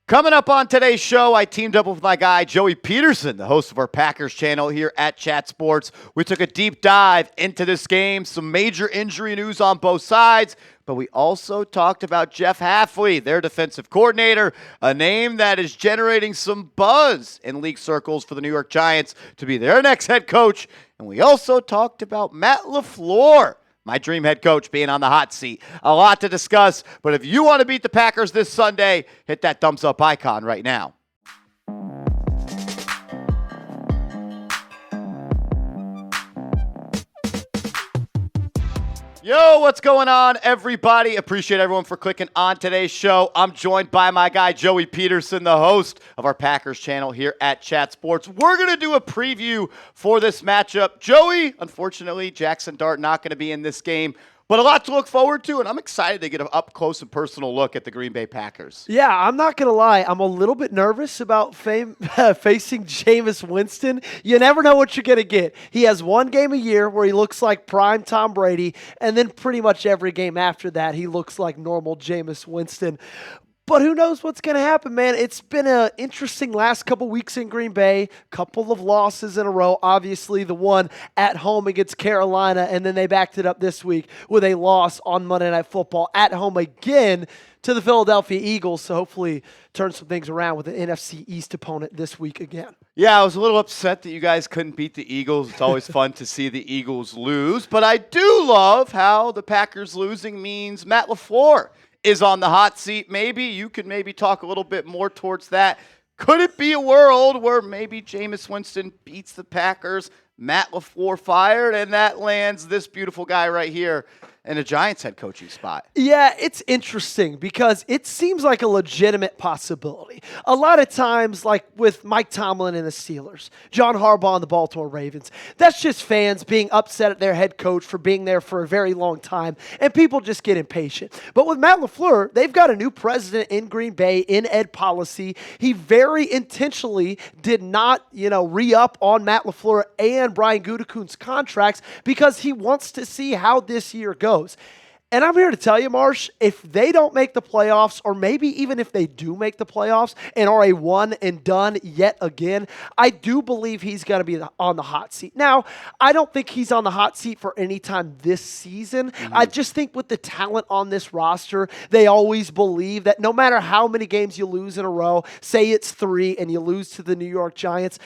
Coming up on today's show, I teamed up with my guy, Joey Petersen, the host of our Packers channel here at Chat Sports. We took a deep dive into this game, some major injury news on both sides, but we also talked about Jeff Hafley, their defensive coordinator, a name that is generating some buzz in league circles for the New York Giants to be their next head coach. And we also talked about Matt LaFleur, my dream head coach, being on the hot seat. A lot to discuss, but if you want to beat the Packers this Sunday, hit that thumbs up icon right now. Yo, what's going on, everybody? Appreciate everyone for clicking on today's show. I'm joined by my guy, Joey Petersen, the host of our Packers channel here at Chat Sports. We're going to do a preview for this matchup. Joey, unfortunately, Jaxson Dart not going to be in this game, but a lot to look forward to, and I'm excited to get an up-close and personal look at the Green Bay Packers. Yeah, I'm not going to lie. I'm a little bit nervous about facing Jameis Winston. You never know what you're going to get. He has one game a year where he looks like prime Tom Brady, and then pretty much every game after that, he looks like normal Jameis Winston. But who knows what's going to happen, man? It's been an interesting last couple weeks in Green Bay. Couple of losses in a row. Obviously, the one at home against Carolina, and then they backed it up this week with a loss on Monday Night Football at home again to the Philadelphia Eagles. So hopefully turn some things around with an NFC East opponent this week again. Yeah, I was a little upset that you guys couldn't beat the Eagles. It's always fun to see the Eagles lose. But I do love how the Packers losing means Matt LaFleur is on the hot seat. Maybe you could talk a little bit more towards that. Could it be a world where maybe Jameis Winston beats the Packers, Matt LaFleur fired, and that lands this beautiful guy right here in a Giants head coaching spot? Yeah, it's interesting because it seems like a legitimate possibility. A lot of times, like with Mike Tomlin and the Steelers, John Harbaugh and the Baltimore Ravens, that's just fans being upset at their head coach for being there for a very long time, and people just get impatient. But with Matt LaFleur, they've got a new president in Green Bay in Ed Policy. He very intentionally did not, re-up on Matt LaFleur and Brian Gutekunst's contracts because he wants to see how this year goes. And I'm here to tell you, Marsh, if they don't make the playoffs, or maybe even if they do make the playoffs and are a one and done yet again, I do believe he's going to be on the hot seat. Now, I don't think he's on the hot seat for any time this season. I just think with the talent on this roster, they always believe that no matter how many games you lose in a row, say it's 3 and you lose to the New York Giants,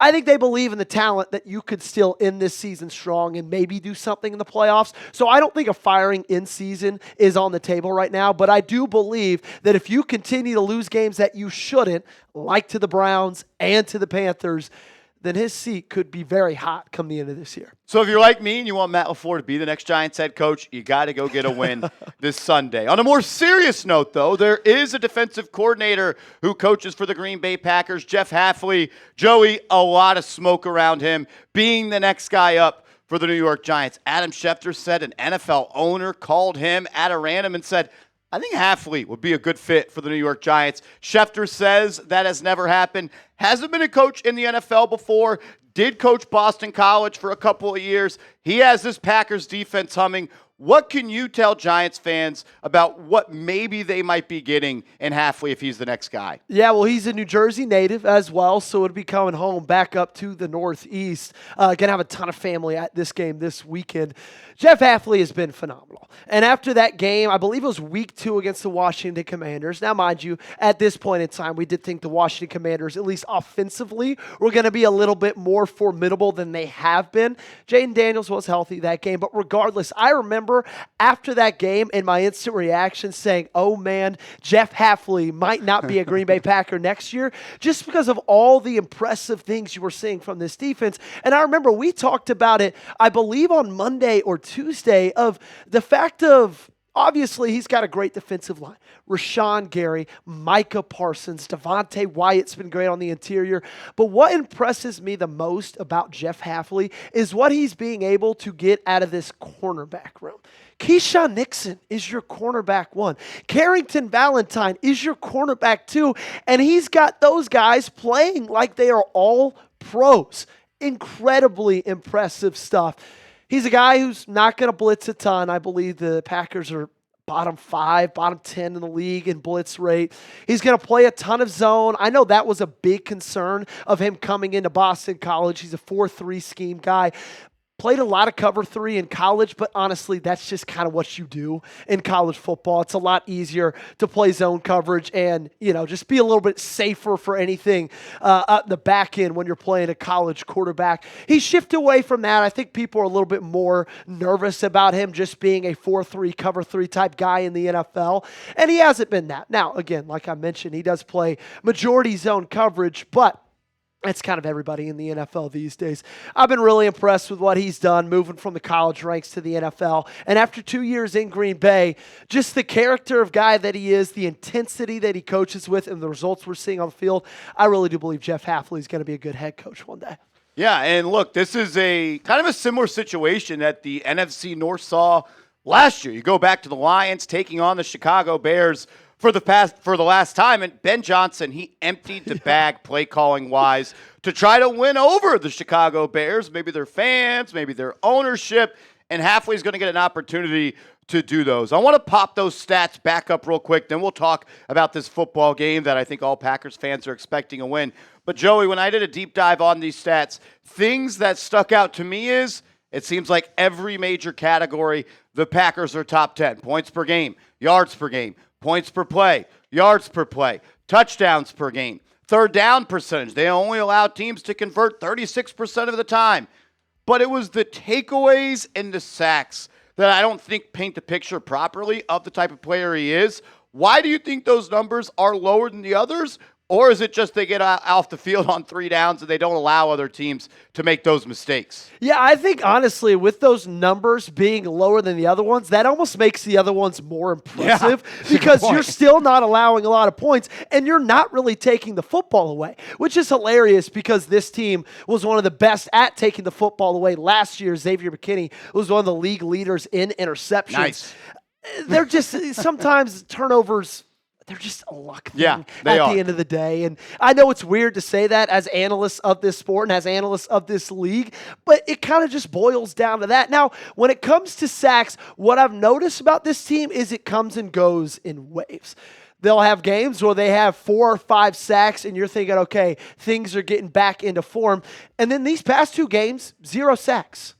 I think they believe in the talent that you could still end this season strong and maybe do something in the playoffs. So I don't think a firing in season is on the table right now, but I do believe that if you continue to lose games that you shouldn't, like to the Browns and to the Panthers, then his seat could be very hot come the end of this year. So if you're like me and you want Matt LaFleur to be the next Giants head coach, you got to go get a win this Sunday. On a more serious note, though, there is a defensive coordinator who coaches for the Green Bay Packers, Jeff Hafley. Joey, a lot of smoke around him being the next guy up for the New York Giants. Adam Schefter said an NFL owner called him at a random and said, I think Hafley would be a good fit for the New York Giants. Schefter says that has never happened. Hasn't been a coach in the NFL before. Did coach Boston College for a couple of years. He has this Packers defense humming. What can you tell Giants fans about what maybe they might be getting in Hafley if he's the next guy? Yeah, well, he's a New Jersey native as well, so it'll be coming home back up to the Northeast. Going to have a ton of family at this game this weekend. Jeff Hafley has been phenomenal. And after that game, I believe it was week 2 against the Washington Commanders. Now, mind you, at this point in time, we did think the Washington Commanders, at least offensively, were going to be a little bit more formidable than they have been. Jaden Daniels was healthy that game, but regardless, I remember after that game and my instant reaction saying, oh man, Jeff Hafley might not be a Green Bay Packer next year just because of all the impressive things you were seeing from this defense. And I remember we talked about it, I believe on Monday or Tuesday, of the fact of obviously, he's got a great defensive line. Rashawn Gary, Micah Parsons, Devontae Wyatt's been great on the interior. But what impresses me the most about Jeff Hafley is what he's being able to get out of this cornerback room. Keyshawn Nixon is your cornerback 1. Carrington Valentine is your cornerback 2. And he's got those guys playing like they are all pros. Incredibly impressive stuff. He's a guy who's not going to blitz a ton. I believe the Packers are bottom 5, bottom 10 in the league in blitz rate. He's going to play a ton of zone. I know that was a big concern of him coming into Boston College. He's a 4-3 scheme guy. Played a lot of cover 3 in college, but honestly, that's just kind of what you do in college football. It's a lot easier to play zone coverage and, just be a little bit safer for anything at the back end when you're playing a college quarterback. He shifted away from that. I think people are a little bit more nervous about him just being a 4-3, cover 3 type guy in the NFL, and he hasn't been that. Now, again, like I mentioned, he does play majority zone coverage, but that's kind of everybody in the NFL these days. I've been really impressed with what he's done, moving from the college ranks to the NFL. And after 2 years in Green Bay, just the character of guy that he is, the intensity that he coaches with, and the results we're seeing on the field, I really do believe Jeff Hafley is going to be a good head coach one day. Yeah, and look, this is a kind of a similar situation that the NFC North saw last year. You go back to the Lions taking on the Chicago Bears for the last time, and Ben Johnson, he emptied the bag play calling wise to try to win over the Chicago Bears, maybe their fans, maybe their ownership, and Hafley's going to get an opportunity to do those. I want to pop those stats back up real quick, then we'll talk about this football game that I think all Packers fans are expecting a win. But Joey, when I did a deep dive on these stats, things that stuck out to me is it seems like every major category, the Packers are top 10. Points per game, yards per game, points per play, yards per play, touchdowns per game, third down percentage. They only allow teams to convert 36% of the time. But it was the takeaways and the sacks that I don't think paint the picture properly of the type of player he is. Why do you think those numbers are lower than the others? Or is it just they get off the field on 3 downs and they don't allow other teams to make those mistakes? Yeah, I think honestly, with those numbers being lower than the other ones, that almost makes the other ones more impressive because you're still not allowing a lot of points and you're not really taking the football away, which is hilarious because this team was one of the best at taking the football away last year. Xavier McKinney was one of the league leaders in interceptions. Nice. They're just sometimes turnovers. They're just a luck thing at the end of the day. And I know it's weird to say that as analysts of this sport and as analysts of this league, but it kind of just boils down to that. Now, when it comes to sacks, what I've noticed about this team is it comes and goes in waves. They'll have games where they have 4 or 5 sacks, and you're thinking, okay, things are getting back into form. And then these past 2 games, 0 sacks.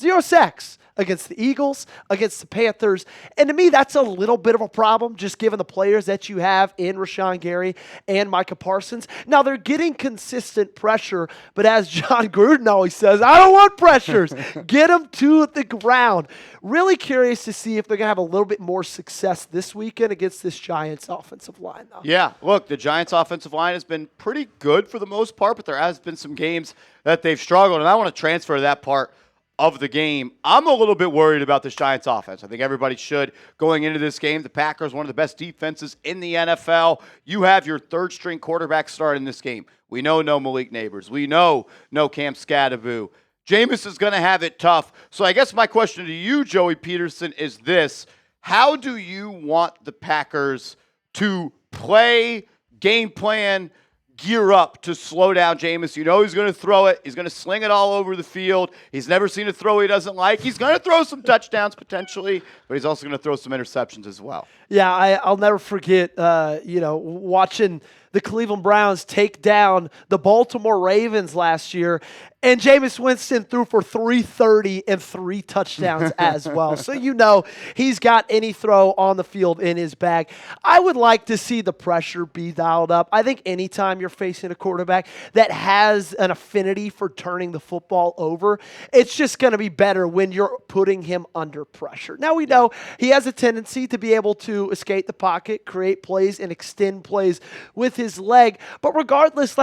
0 sacks against the Eagles, against the Panthers. And to me, that's a little bit of a problem, just given the players that you have in Rashawn Gary and Micah Parsons. Now, they're getting consistent pressure, but as John Gruden always says, I don't want pressures. Get them to the ground. Really curious to see if they're going to have a little bit more success this weekend against this Giants offensive line, though. Yeah, look, the Giants offensive line has been pretty good for the most part, but there has been some games that they've struggled, and I want to transfer that part of the game. I'm a little bit worried about this Giants offense. I think everybody should going into this game. The Packers, one of the best defenses in the NFL. You have your third string quarterback start in this game. We know no Malik Neighbors. We know no Cam Scadaboo. Jameis is going to have it tough. So I guess my question to you, Joey Petersen, is this. How do you want the Packers to play, game plan, gear up to slow down Jameis? You know he's going to throw it. He's going to sling it all over the field. He's never seen a throw he doesn't like. He's going to throw some touchdowns potentially, but he's also going to throw some interceptions as well. Yeah, I'll never forget, watching the Cleveland Browns take down the Baltimore Ravens last year, and Jameis Winston threw for 330 and 3 touchdowns as well. So he's got any throw on the field in his bag. I would like to see the pressure be dialed up. I think anytime you're facing a quarterback that has an affinity for turning the football over, it's just going to be better when you're putting him under pressure. Now we know he has a tendency to be able to escape the pocket, create plays, and extend plays with his leg. But regardless,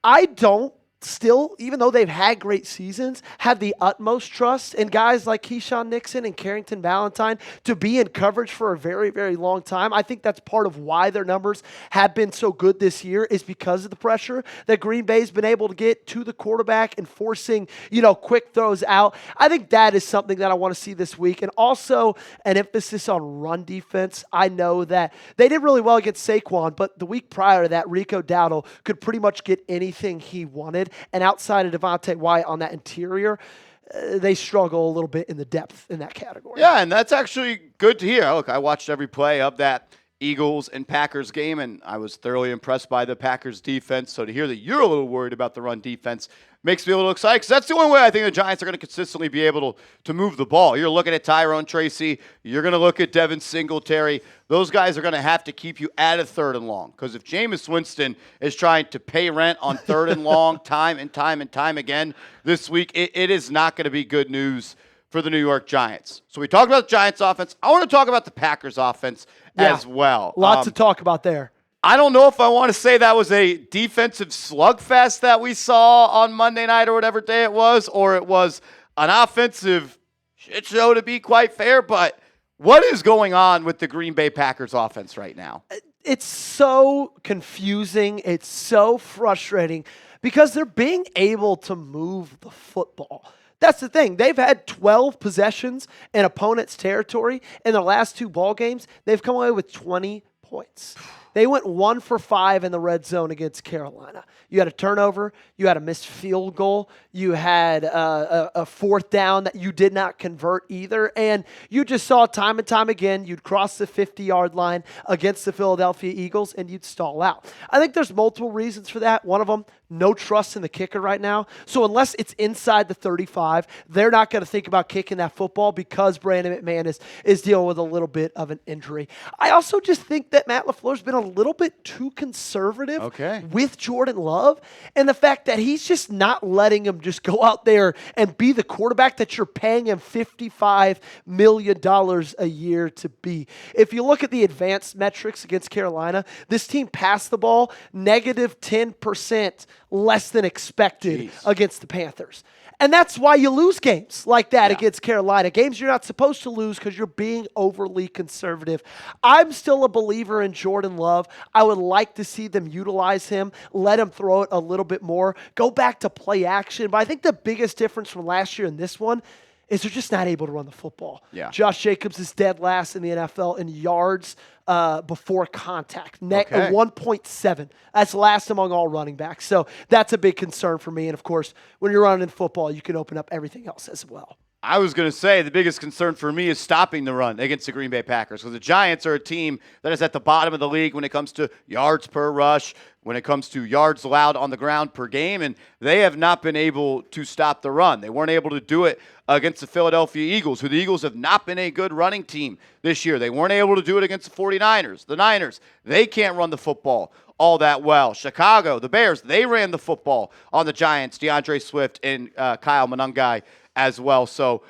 I don't still, even though they've had great seasons, have the utmost trust in guys like Keyshawn Nixon and Carrington Valentine to be in coverage for a very, very long time. I think that's part of why their numbers have been so good this year is because of the pressure that Green Bay's been able to get to the quarterback and forcing, quick throws out. I think that is something that I want to see this week. And also an emphasis on run defense. I know that they did really well against Saquon, but the week prior to that, Rico Dowdle could pretty much get anything he wanted. And outside of Devontae Wyatt on that interior, they struggle a little bit in the depth in that category. Yeah, and that's actually good to hear. Look, I watched every play of that Eagles and Packers game, and I was thoroughly impressed by the Packers defense. So to hear that you're a little worried about the run defense makes me a little excited, because that's the only way I think the Giants are going to consistently be able to move the ball. You're looking at Tyrone Tracy. You're going to look at Devin Singletary. Those guys are going to have to keep you out of 3rd and long, because if Jameis Winston is trying to pay rent on 3rd and long time and time again this week, it is not going to be good news for the New York Giants. So we talked about the Giants offense. I want to talk about the Packers offense as well. Lots to talk about there. I don't know if I want to say that was a defensive slugfest that we saw on Monday night or whatever day it was, or it was an offensive shit show, to be quite fair. But what is going on with the Green Bay Packers offense right now? It's so confusing. It's so frustrating because they're being able to move the football. That's the thing. They've had 12 possessions in opponent's territory in their last 2 ball games. They've come away with 20 points. They went 1 for 5 in the red zone against Carolina. You had a turnover. You had a missed field goal. You had a 4th down that you did not convert either. And you just saw time and time again, you'd cross the 50-yard line against the Philadelphia Eagles and you'd stall out. I think there's multiple reasons for that. One of them, no trust in the kicker right now. So unless it's inside the 35, they're not going to think about kicking that football because Brandon McMahon is dealing with a little bit of an injury. I also just think that Matt LaFleur's been a little bit too conservative with Jordan Love, and the fact that he's just not letting him just go out there and be the quarterback that you're paying him $55 million a year to be. If you look at the advanced metrics against Carolina, this team passed the ball negative 10% less than expected against the Panthers. And that's why you lose games like that against Carolina. Games you're not supposed to lose because you're being overly conservative. I'm still a believer in Jordan Love. I would like to see them utilize him, let him throw it a little bit more, go back to play action. But I think the biggest difference from last year and this one is they're just not able to run the football. Josh Jacobs is dead last in the NFL in yards before contact, 1.7. That's last among all running backs. So that's a big concern for me. And, of course, when you're running football, you can open up everything else as well. I was going to say the biggest concern for me is stopping the run against the Green Bay Packers, because the Giants are a team that is at the bottom of the league when it comes to yards per rush, when it comes to yards allowed on the ground per game, and they have not been able to stop the run. They weren't able to do it against the Philadelphia Eagles, who the Eagles have not been a good running team this year. They weren't able to do it against the 49ers. The Niners, they can't run the football all that well. Chicago, the Bears, they ran the football on the Giants, DeAndre Swift and Kyle Monangai as well. So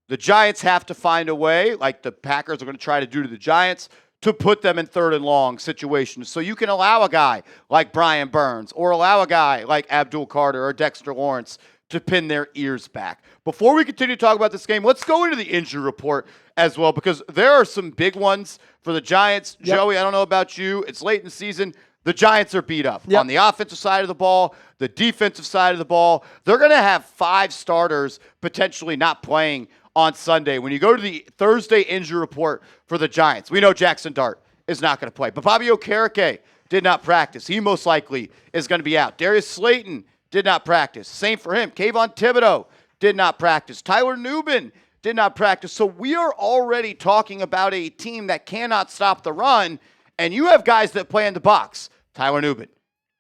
the Giants have to find a way, like the Packers are going to try to do to the Giants, to put them in 3rd and long situations. So you can allow a guy like Brian Burns or allow a guy like Abdul Carter or Dexter Lawrence to pin their ears back. Before we continue to talk about this game, let's go into the injury report as well, because there are some big ones for the Giants. Joey, I don't know about you. It's late in the season. The Giants are beat up on the offensive side of the ball, the defensive side of the ball. They're going to have 5 starters potentially not playing on Sunday. When you go to the Thursday injury report for the Giants, we know Jaxson Dart is not going to play. But Bobby Okereke did not practice. He most likely is going to be out. Darius Slayton did not practice. Same for him. Kayvon Thibodeau did not practice. Tyler Nubin did not practice. So we are already talking about a team that cannot stop the run, and you have guys that play in the box. Tyler Nubin,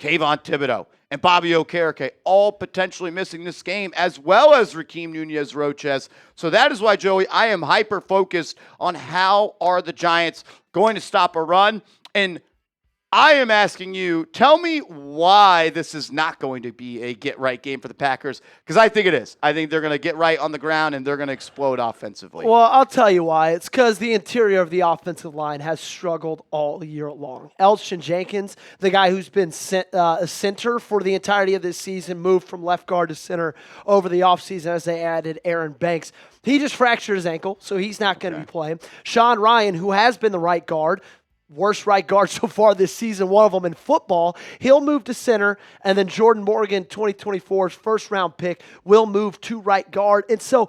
Kayvon Thibodeau, and Bobby Okereke all potentially missing this game, as well as Rakeem Nunez-Roches. So that is why, Joey, I am hyper-focused on how are the Giants going to stop a run. And I am asking you, tell me why this is not going to be a get-right game for the Packers, because I think it is. I think they're going to get right on the ground, and they're going to explode offensively. Well, I'll tell you why. It's because the interior of the offensive line has struggled all year long. Elgton Jenkins, the guy who's been a center for the entirety of this season, moved from left guard to center over the offseason as they added Aaron Banks. He just fractured his ankle, so he's not going to be playing. Sean Ryan, who has been the right guard, worst right guard so far this season, one of them in football, he'll move to center, and then Jordan Morgan, 2024's first-round pick, will move to right guard. And so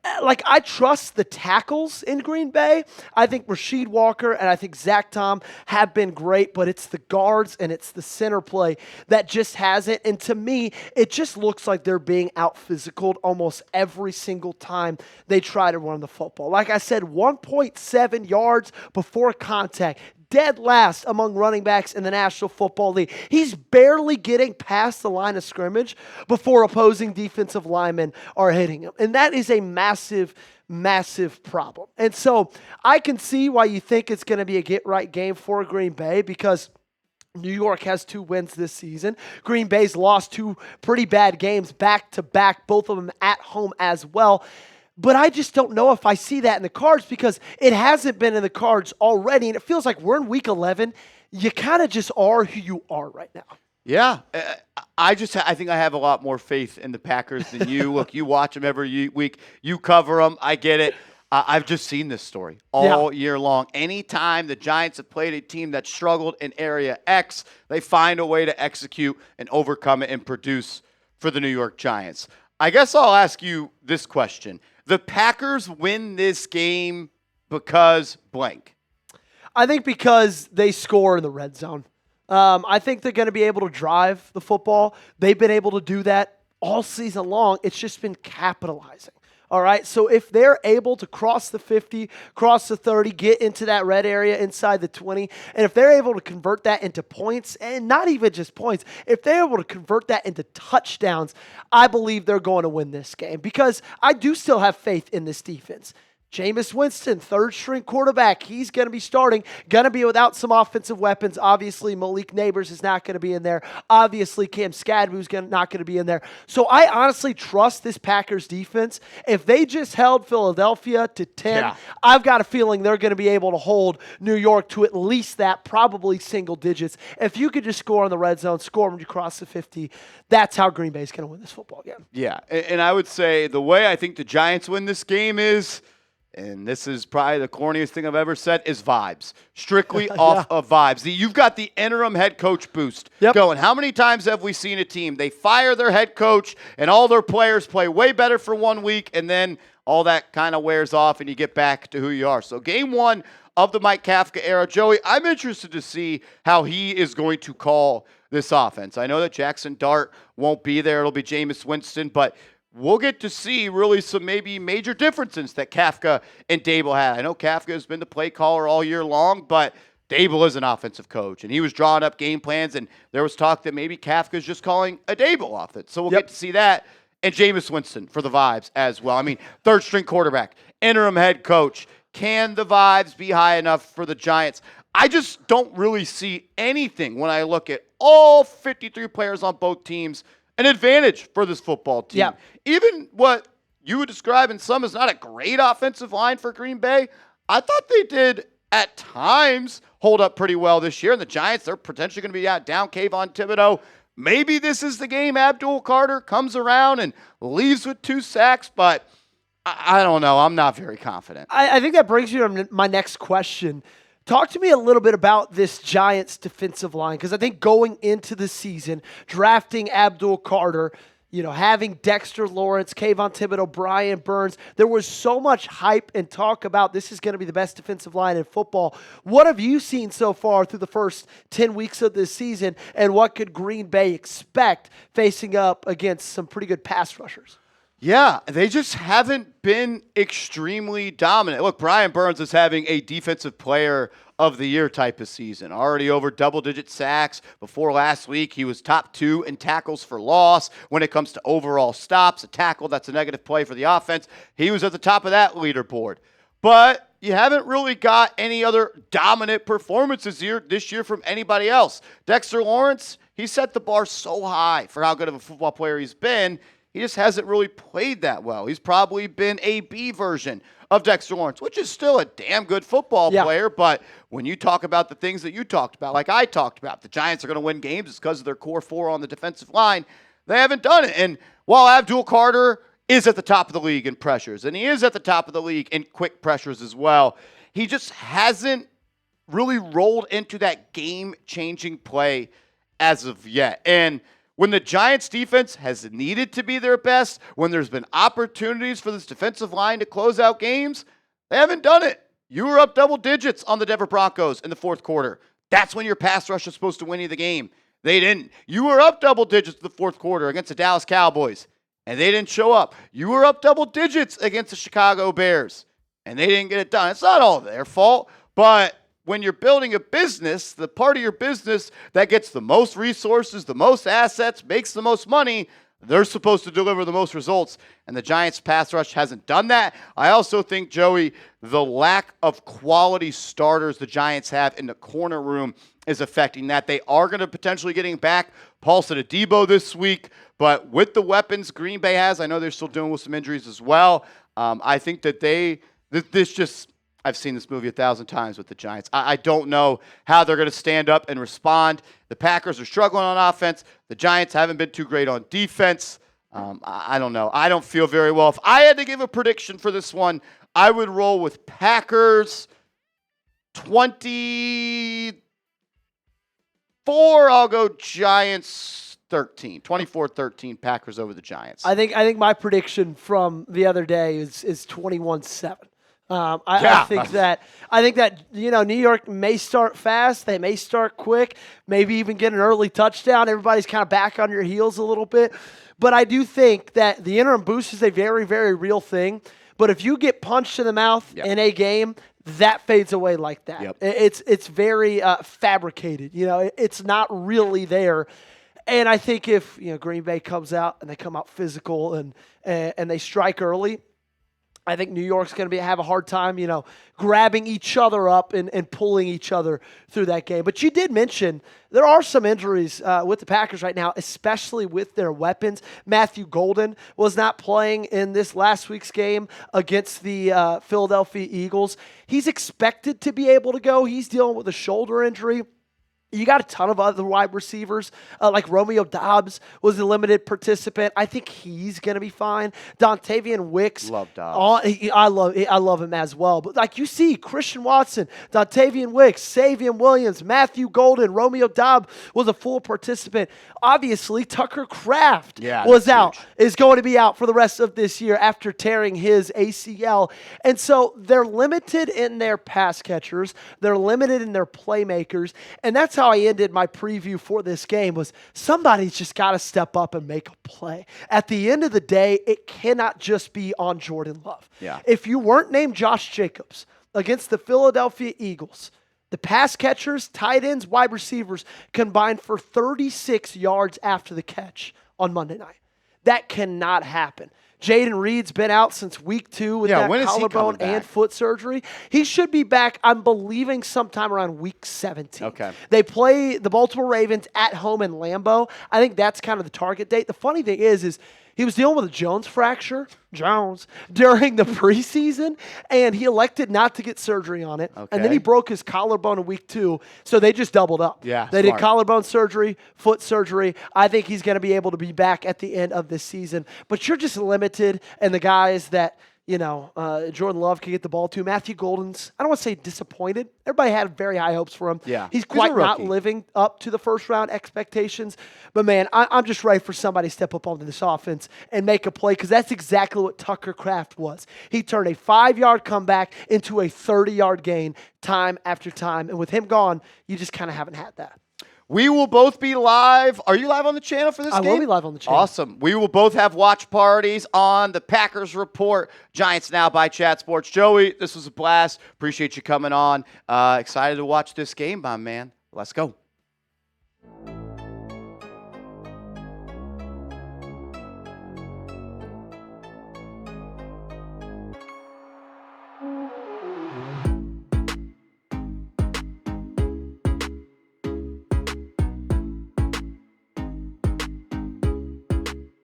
I trust the tackles in Green Bay. I think Rasheed Walker and I think Zach Tom have been great, but it's the guards and it's the center play that just hasn't. And to me, it just looks like they're being out-physicaled almost every single time they try to run the football. Like I said, 1.7 yards before contact. Dead last among running backs in the National Football League. He's barely getting past the line of scrimmage before opposing defensive linemen are hitting him. And that is a massive, massive problem. And so I can see why you think it's going to be a get-right game for Green Bay because New York has 2 wins this season. Green Bay's lost 2 pretty bad games back-to-back, both of them at home as well. But I just don't know if I see that in the cards because it hasn't been in the cards already. And it feels like we're in week 11. You kind of just are who you are right now. Yeah. I think I have a lot more faith in the Packers than you. Look, you watch them every week. You cover them. I get it. I've just seen this story all year long. Anytime the Giants have played a team that struggled in Area X, they find a way to execute and overcome it and produce for the New York Giants. I guess I'll ask you this question. The Packers win this game because blank. I think because they score in the red zone. I think they're going to be able to drive the football. They've been able to do that all season long. It's just been capitalizing. All right, so if they're able to cross the 50, cross the 30, get into that red area inside the 20, and if they're able to convert that into points, and not even just points, if they're able to convert that into touchdowns, I believe they're going to win this game because I do still have faith in this defense. Jameis Winston, third-string quarterback. He's going to be starting, going to be without some offensive weapons. Obviously, Malik Neighbors is not going to be in there. Obviously, Cam Skadwoo's not going to be in there. So I honestly trust this Packers defense. If they just held Philadelphia to 10, I've got a feeling they're going to be able to hold New York to at least that, probably single digits. If you could just score in the red zone, score when you cross the 50, that's how Green Bay's going to win this football game. Yeah, and I would say the way I think the Giants win this game is, and this is probably the corniest thing I've ever said, is vibes. Strictly off of vibes. You've got the interim head coach boost going. How many times have we seen a team, they fire their head coach and all their players play way better for 1 week and then all that kind of wears off and you get back to who you are. So game 1 of the Mike Kafka era, Joey, I'm interested to see how he is going to call this offense. I know that Jaxson Dart won't be there. It'll be Jameis Winston, but we'll get to see really some maybe major differences that Kafka and Dable had. I know Kafka has been the play caller all year long, but Dable is an offensive coach, and he was drawing up game plans, and there was talk that maybe Kafka is just calling a Dable offense. So we'll get to see that. And Jameis Winston for the vibes as well. I mean, third-string quarterback, interim head coach. Can the vibes be high enough for the Giants? I just don't really see anything when I look at all 53 players on both teams an advantage for this football team. Yeah. Even what you would describe in some as not a great offensive line for Green Bay, I thought they did at times hold up pretty well this year. And the Giants, they're potentially going to be out down Kayvon Thibodeau. Maybe this is the game Abdul Carter comes around and leaves with 2 sacks, but I don't know. I'm not very confident. I think that brings you to my next question. Talk to me a little bit about this Giants defensive line, because I think going into the season, drafting Abdul Carter, having Dexter Lawrence, Kayvon Thibodeau, Brian Burns, there was so much hype and talk about this is going to be the best defensive line in football. What have you seen so far through the first 10 weeks of this season, and what could Green Bay expect facing up against some pretty good pass rushers? Yeah, they just haven't been extremely dominant. Look, Brian Burns is having a defensive player of the year type of season. Already over double-digit sacks. Before last week, he was top 2 in tackles for loss. When it comes to overall stops, a tackle that's a negative play for the offense, he was at the top of that leaderboard. But you haven't really got any other dominant performances this year from anybody else. Dexter Lawrence, he set the bar so high for how good of a football player he's been. He just hasn't really played that well. He's probably been a B version of Dexter Lawrence, which is still a damn good football player. But when you talk about the things that you talked about, like I talked about, the Giants are going to win games, it's because of their core 4 on the defensive line. They haven't done it. And while Abdul Carter is at the top of the league in pressures, and he is at the top of the league in quick pressures as well, he just hasn't really rolled into that game-changing play as of yet. And When the Giants defense has needed to be their best, when there's been opportunities for this defensive line to close out games, they haven't done it. You were up double digits on the Denver Broncos in the fourth quarter. That's when your pass rush is supposed to win you the game. They didn't. You were up double digits in the fourth quarter against the Dallas Cowboys, and they didn't show up. You were up double digits against the Chicago Bears, and they didn't get it done. It's not all their fault, but when you're building a business, the part of your business that gets the most resources, the most assets, makes the most money, they're supposed to deliver the most results, and the Giants' pass rush hasn't done that. I also think, Joey, the lack of quality starters the Giants have in the corner room is affecting that. They are going to potentially getting back Paulson Adebo this week, but with the weapons Green Bay has, I know they're still dealing with some injuries as well. I think that I've seen this movie 1,000 times with the Giants. I don't know how they're going to stand up and respond. The Packers are struggling on offense. The Giants haven't been too great on defense. I don't know. I don't feel very well. If I had to give a prediction for this one, I would roll with Packers 24. I'll go Giants 13. 24-13 Packers over the Giants. I think my prediction from the other day is 21-7. I think that New York may start fast. They may start quick, maybe even get an early touchdown. Everybody's kind of back on your heels a little bit. But I do think that the interim boost is a very, very real thing. But if you get punched in the mouth in a game, that fades away like that. Yep. It's very fabricated. It's not really there. And I think if Green Bay comes out and they come out physical and they strike early, I think New York's going to have a hard time, grabbing each other up and pulling each other through that game. But you did mention there are some injuries with the Packers right now, especially with their weapons. Matthew Golden was not playing in this last week's game against the Philadelphia Eagles. He's expected to be able to go. He's dealing with a shoulder injury. You got a ton of other wide receivers, like Romeo Doubs was a limited participant. I think he's going to be fine. Dontavian Wicks. Love Doubs. I love him as well. But like you see, Christian Watson, Dontavian Wicks, Savion Williams, Matthew Golden, Romeo Doubs was a full participant. Obviously, Tucker Kraft was out, is going to be out for the rest of this year after tearing his ACL. And so they're limited in their pass catchers. They're limited in their playmakers. And that's how I ended my preview for this game was somebody's just got to step up and make a play. At the end of the day, it cannot just be on Jordan Love. Yeah. If you weren't named Josh Jacobs against the Philadelphia Eagles, the pass catchers, tight ends, wide receivers combined for 36 yards after the catch on Monday night. That cannot happen. Jaden Reed's been out since week 2 with that collarbone and foot surgery. He should be back, I'm believing, sometime around week 17. Okay. They play the Baltimore Ravens at home in Lambeau. I think that's kind of the target date. The funny thing is he was dealing with a Jones fracture, during the preseason, and he elected not to get surgery on it. Okay. And then he broke his collarbone in week 2, so they just doubled up. Yeah, they did collarbone surgery, foot surgery. I think he's going to be able to be back at the end of this season. But you're just limited, and the guys that Jordan Love can get the ball to. Matthew Golden's, I don't want to say disappointed. Everybody had very high hopes for him. Yeah. He's quite not living up to the first round expectations. But man, I'm just ready for somebody to step up onto this offense and make a play, because that's exactly what Tucker Kraft was. He turned a 5-yard comeback into a 30-yard gain time after time. And with him gone, you just kind of haven't had that. We will both be live. Are you live on the channel for this game? I will be live on the channel. Awesome. We will both have watch parties on the Packers Report. Giants Now by Chat Sports. Joey, this was a blast. Appreciate you coming on. Excited to watch this game, my man. Let's go.